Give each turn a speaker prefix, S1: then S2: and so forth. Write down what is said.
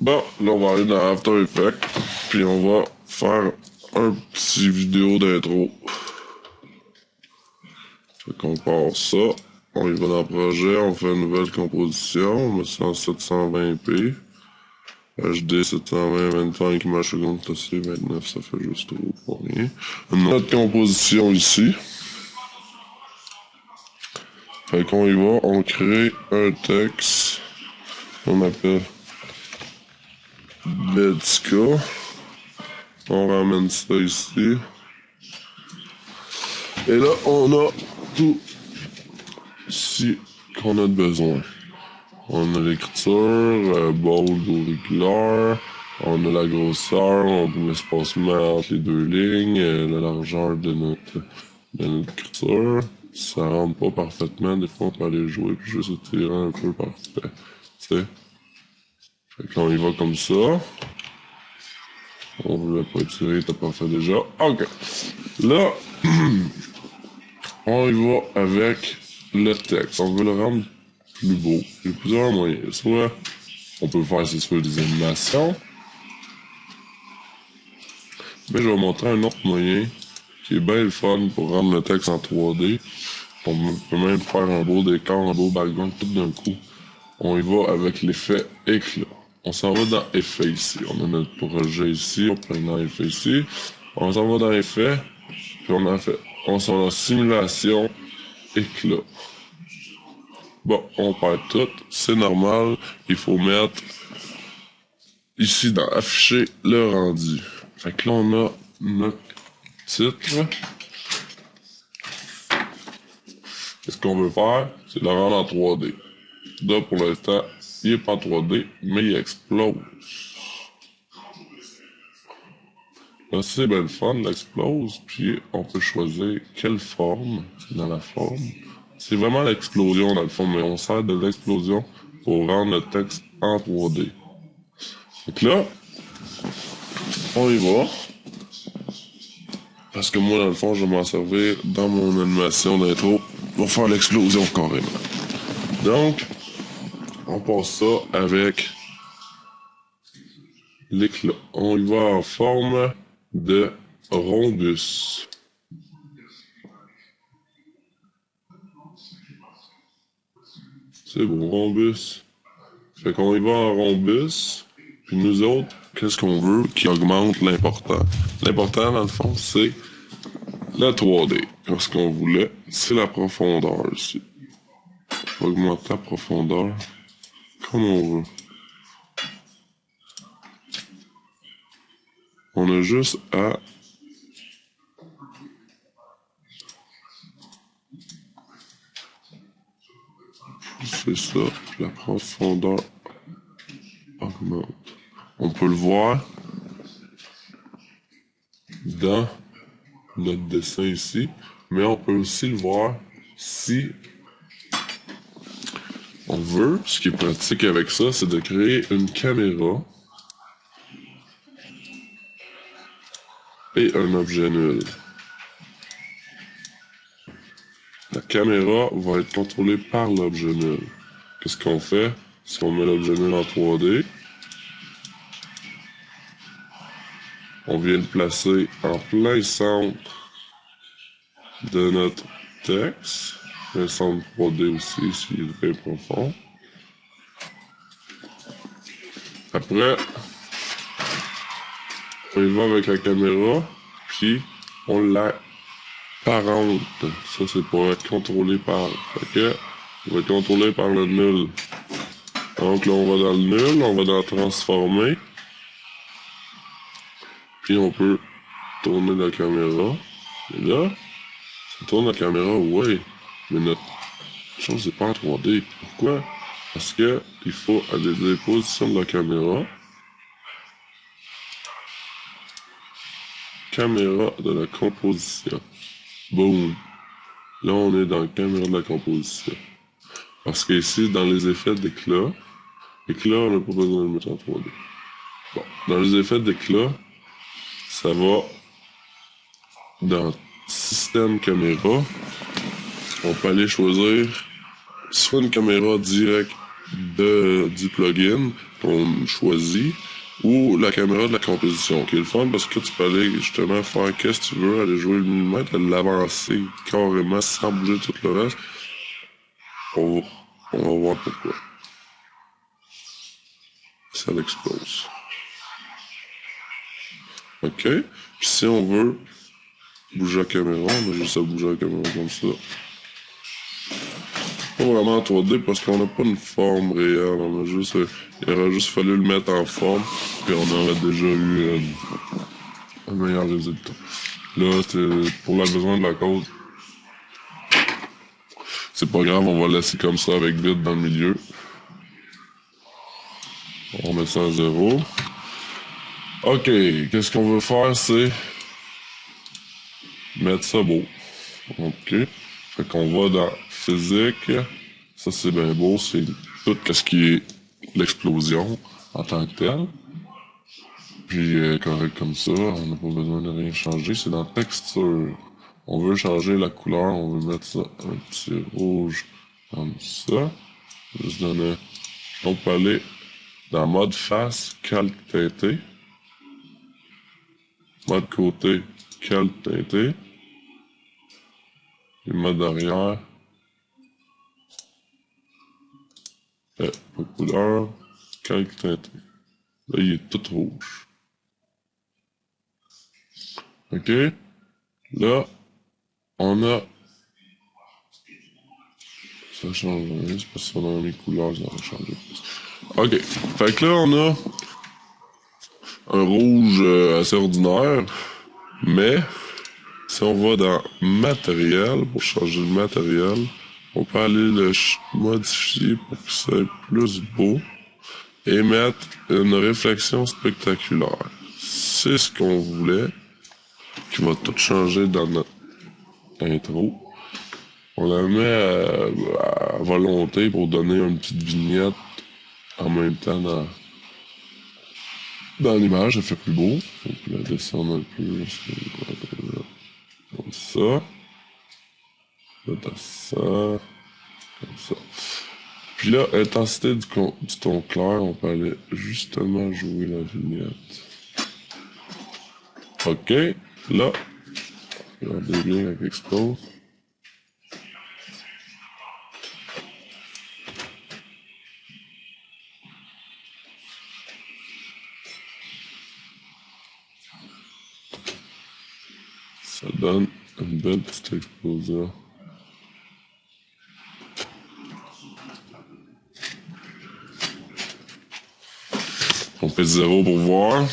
S1: Bon, là, on va aller dans After Effects, puis on va faire un petit vidéo d'intro. Fait qu'on part ça, on y va dans le projet, on fait une nouvelle composition, on met ça en 720p. HD 720, 25 images secondes, c'est 29, ça fait juste trop pour rien. Notre composition ici. Fait qu'on y va, on crée un texte qu'on appelle Bedska. On ramène ça ici. Et là, on a tout ici qu'on a besoin. On a l'écriture, bold auriculaire, on a la grosseur, on a l'espacement entre les deux lignes, la largeur de notre écriture. Ça rentre pas parfaitement, des fois on peut aller jouer puis juste étirer un peu parfait. T'sais. Fait qu'on y va comme ça. On voulait pas étirer, t'as pas fait déjà. Ok. Là, on y va avec le texte. On veut le rendre plus beau. Il y a plusieurs moyens. Soit on peut faire, c'est sûr, des animations. Mais je vais montrer un autre moyen qui est bien le fun pour rendre le texte en 3D. On peut même faire un beau décor, un beau background tout d'un coup. On y va avec l'effet éclat. On s'en va dans effet ici. On a notre projet ici, on prend dans effet ici. On s'en va dans effet, puis on s'en va dans simulation éclat. Bon, on perd tout, c'est normal. Il faut mettre ici dans afficher le rendu. Fait que là, on a notre titre. Ce qu'on veut faire, c'est le rendre en 3D. Là, pour l'instant, il est pas en 3D, mais il explose. Là, c'est bien le fun, il explose, puis on peut choisir quelle forme dans la forme. C'est vraiment l'explosion dans le fond, mais on sert de l'explosion pour rendre le texte en 3D. Donc là, on y va. Parce que moi, dans le fond, je vais m'en servir dans mon animation d'intro pour faire l'explosion carrément. Donc, on passe ça avec l'éclat. On y va en forme de rhombus. C'est bon, rhombus. Fait qu'on y va en rhombus. Puis nous autres, qu'est-ce qu'on veut qui augmente l'important? L'important, dans le fond, c'est la 3D. Ce qu'on voulait, c'est la profondeur ici. On va augmenter la profondeur comme on veut. On a juste à pousser ça, la profondeur augmente. On peut le voir dans notre dessin ici, mais on peut aussi le voir si on veut. Ce qui est pratique avec ça, c'est de créer une caméra et un objet nul. La caméra va être contrôlée par l'objet nul. Qu'est-ce qu'on fait? Si on met l'objet nul en 3D, on vient le placer en plein centre de notre texte. Le centre 3D aussi, s'il est très profond. Après, on y va avec la caméra, puis on la parente. Ça, c'est pour être contrôlé par... Fait que, on va être contrôlé par le nul. Donc là, on va dans le nul, on va dans transformer. Puis on peut tourner la caméra. Et là, ça tourne la caméra, ouais. Mais notre chose n'est pas en 3D. Pourquoi? Parce que il faut aller dans les positions de la caméra. Caméra de la composition. Boom. Là, on est dans la caméra de la composition. Parce qu'ici, dans les effets d'éclat, on n'a pas besoin de le mettre en 3D. Bon, dans les effets d'éclat, ça va dans système caméra. On peut aller choisir soit une caméra directe du plugin, qu'on choisit, ou la caméra de la composition, qui est le fun parce que tu peux aller justement faire qu'est-ce que tu veux, aller jouer le millimètre, aller l'avancer carrément sans bouger tout le reste. On va voir pourquoi. Ça l'explose. OK. Puis si on veut bouger la caméra, on a juste à bouger la caméra comme ça. Pas vraiment en 3D parce qu'on n'a pas une forme réelle. On a juste, il aurait juste fallu le mettre en forme, puis on aurait déjà eu un meilleur résultat. Là, pour la besoin de la cause, c'est pas grave, on va laisser comme ça avec vide dans le milieu. On met ça à 0. OK, qu'est-ce qu'on veut faire, c'est mettre ça beau. OK. Fait qu'on va dans physique. Ça, c'est bien beau. C'est tout ce qui est l'explosion en tant que telle. Puis, correct comme ça. On n'a pas besoin de rien changer. C'est dans texture. On veut changer la couleur. On veut mettre ça un petit rouge comme ça. Juste donner. On peut aller dans mode face, calque teinté. Mode côté, calque teinté. Et mode arrière. Pas couleur, calque teinté. Là, il est tout rouge. OK? Là, on a... Ça change rien, c'est parce qu'on a mes couleurs, ça va changer. OK. Fait que là, on a un rouge assez ordinaire, mais si on va dans matériel, pour changer le matériel, on peut aller le modifier pour que ça soit plus beau et mettre une réflexion spectaculaire. C'est ce qu'on voulait, qui va tout changer dans notre intro. On la met à volonté pour donner une petite vignette en même temps dans l'image, ça fait plus beau. On peut la descendre un peu, comme ça. Là, t'as ça, comme ça. Puis là, intensité du ton clair, on peut aller justement jouer la vignette. OK, là, regardez bien avec Explose. Ça donne une belle petite explosion. On fait 0 pour voir.